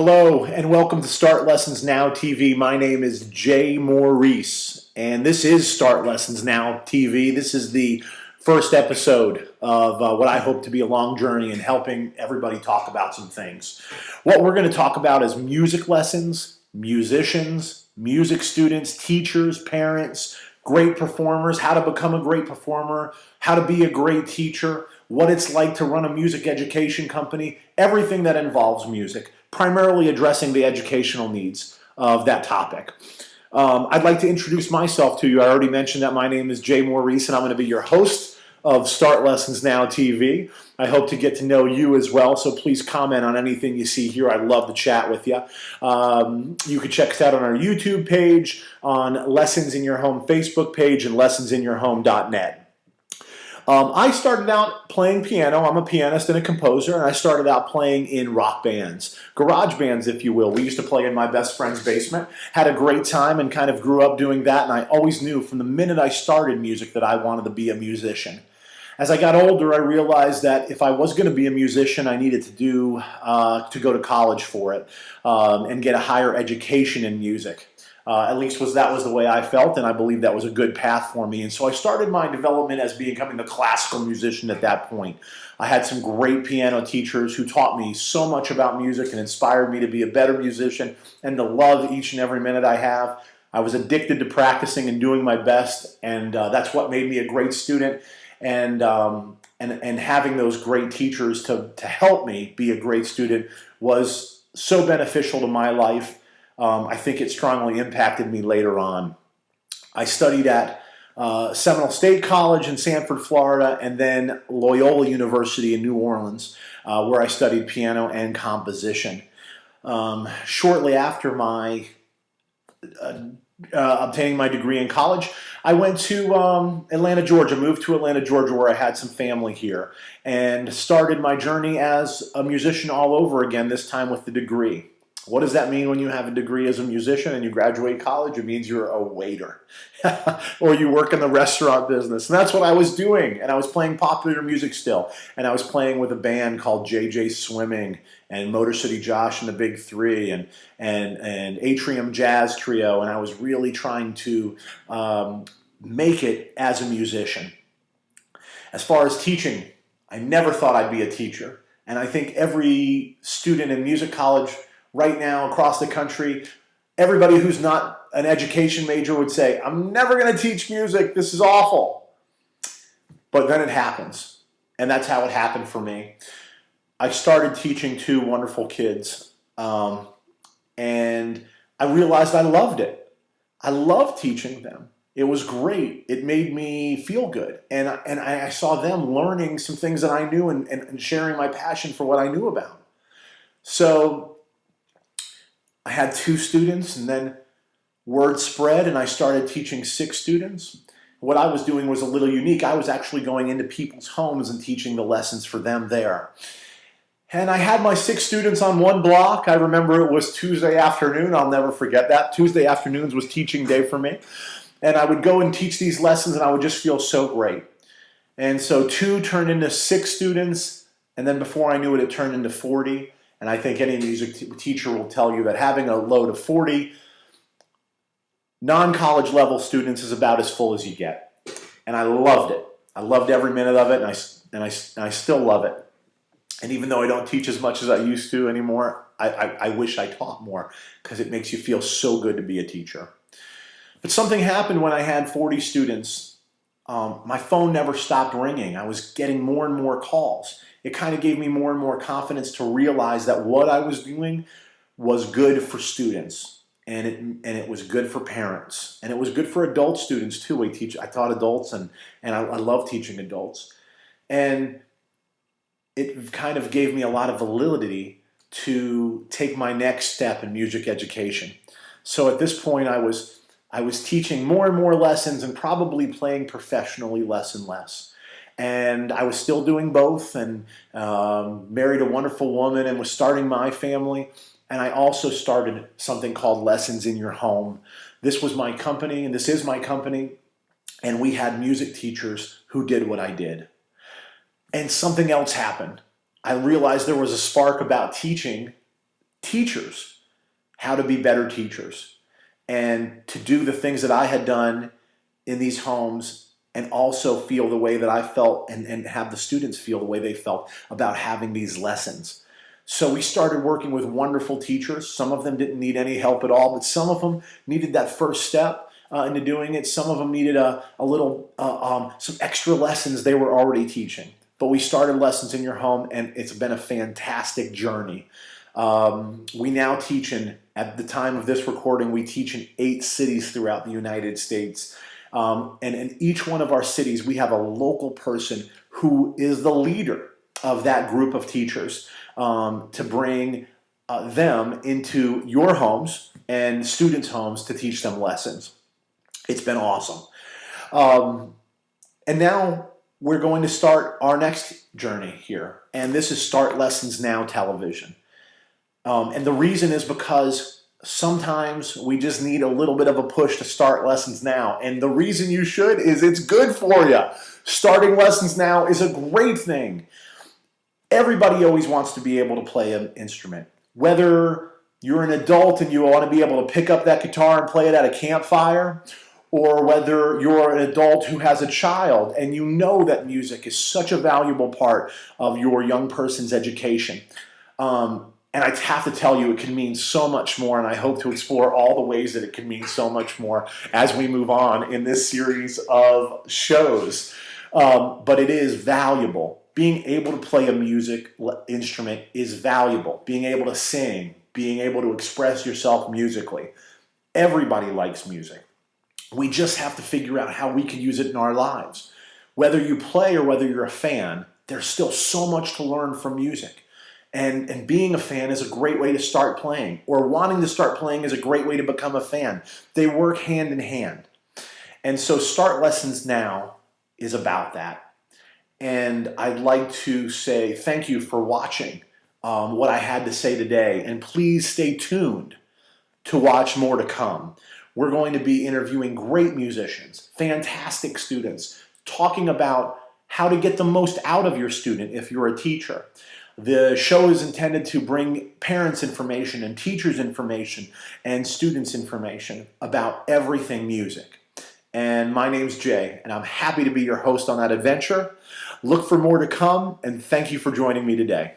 Hello and welcome to Start Lessons Now TV. My name is Jay Maurice and this is Start Lessons Now TV. This is the first episode of what I hope to be a long journey in helping everybody talk about some things. What we're going to talk about is music lessons, musicians, music students, teachers, parents, great performers, how to become a great performer, how to be a great teacher, what it's like to run a music education company, everything that involves music, primarily addressing the educational needs of that topic. I'd like to introduce myself to you. I already mentioned that my name is Jay Maurice, and I'm going to be your host of Start Lessons Now TV. I hope to get to know you as well, so please comment on anything you see here. I'd love to chat with you. You can check us out on our YouTube page, on Lessons in Your Home Facebook page, and lessonsinyourhome.net. I started out playing piano. I'm a pianist and a composer, and I started out playing in rock bands, garage bands, if you will. We used to play in my best friend's basement, had a great time, and kind of grew up doing that, and I always knew from the minute I started music that I wanted to be a musician. As I got older, I realized that if I was going to be a musician, I needed to go to college for it and get a higher education in music. At least that was the way I felt, and I believe that was a good path for me. And so I started my development as becoming a classical musician at that point. I had some great piano teachers who taught me so much about music and inspired me to be a better musician and to love each and every minute I have. I was addicted to practicing and doing my best, and that's what made me a great student. And having those great teachers to help me be a great student was so beneficial to my life. I think it strongly impacted me later on. I studied at Seminole State College in Sanford, Florida, and then Loyola University in New Orleans, where I studied piano and composition. Shortly after my obtaining my degree in college, I went to Atlanta, Georgia, moved to Atlanta, Georgia, where I had some family here, and started my journey as a musician all over again, this time with the degree. What does that mean when you have a degree as a musician and you graduate college? It means you're a waiter or you work in the restaurant business. And that's what I was doing. And I was playing popular music still. And I was playing with a band called JJ Swimming and Motor City Josh and the Big Three and Atrium Jazz Trio. And I was really trying to make it as a musician. As far as teaching, I never thought I'd be a teacher. And I think every student in music college right now across the country, everybody who's not an education major would say, I'm never going to teach music. This is awful. But then it happens. And that's how it happened for me. I started teaching two wonderful kids. And I realized I loved it. I loved teaching them. It was great. It made me feel good. And I saw them learning some things that I knew and sharing my passion for what I knew about. So I had two students, and then word spread, and I started teaching 6 students. What I was doing was a little unique. I was actually going into people's homes and teaching the lessons for them there. And I had my 6 students on one block. I remember it was Tuesday afternoon. I'll never forget that. Tuesday afternoons was teaching day for me. And I would go and teach these lessons, and I would just feel so great. And so 2 turned into 6 students, and then before I knew it, it turned into 40. And I think any music teacher will tell you that having a load of 40 non-college level students is about as full as you get. And I loved it. I loved every minute of it, and I still love it. And even though I don't teach as much as I used to anymore, I wish I taught more because it makes you feel so good to be a teacher. But something happened when I had 40 students. My phone never stopped ringing. I was getting more and more calls. It kind of gave me more and more confidence to realize that what I was doing was good for students, and it was good for parents, and it was good for adult students too. I taught adults, and I love teaching adults, and it kind of gave me a lot of validity to take my next step in music education. So at this point, I was teaching more and more lessons and probably playing professionally less and less. And I was still doing both, and married a wonderful woman and was starting my family. And I also started something called Lessons in Your Home. This was my company, and this is my company. And we had music teachers who did what I did. And something else happened. I realized there was a spark about teaching teachers how to be better teachers and to do the things that I had done in these homes and also feel the way that I felt and have the students feel the way they felt about having these lessons. So we started working with wonderful teachers. Some of them didn't need any help at all, but some of them needed that first step into doing it. Some of them needed some extra lessons they were already teaching. But we started Lessons in Your Home, and it's been a fantastic journey. We now teach at the time of this recording, we teach in 8 cities throughout the United States. And in each one of our cities, we have a local person who is the leader of that group of teachers to bring them into your homes and students' homes to teach them lessons. It's been awesome. And now we're going to start our next journey here. And this is Start Lessons Now Television. And the reason is because sometimes we just need a little bit of a push to start lessons now. And the reason you should is it's good for you. Starting lessons now is a great thing. Everybody always wants to be able to play an instrument. Whether you're an adult and you want to be able to pick up that guitar and play it at a campfire, or whether you're an adult who has a child and you know that music is such a valuable part of your young person's education. And I have to tell you, it can mean so much more, and I hope to explore all the ways that it can mean so much more as we move on in this series of shows. But it is valuable. Being able to play a music instrument is valuable. Being able to sing, being able to express yourself musically. Everybody likes music. We just have to figure out how we can use it in our lives. Whether you play or whether you're a fan, there's still so much to learn from music. And being a fan is a great way to start playing, or wanting to start playing is a great way to become a fan. They work hand in hand. And so Start Lessons Now is about that. And I'd like to say thank you for watching what I had to say today. And please stay tuned to watch more to come. We're going to be interviewing great musicians, fantastic students, talking about how to get the most out of your student if you're a teacher. The show is intended to bring parents information and teachers information and students information about everything music. And my name's Jay, and I'm happy to be your host on that adventure. Look for more to come, and thank you for joining me today.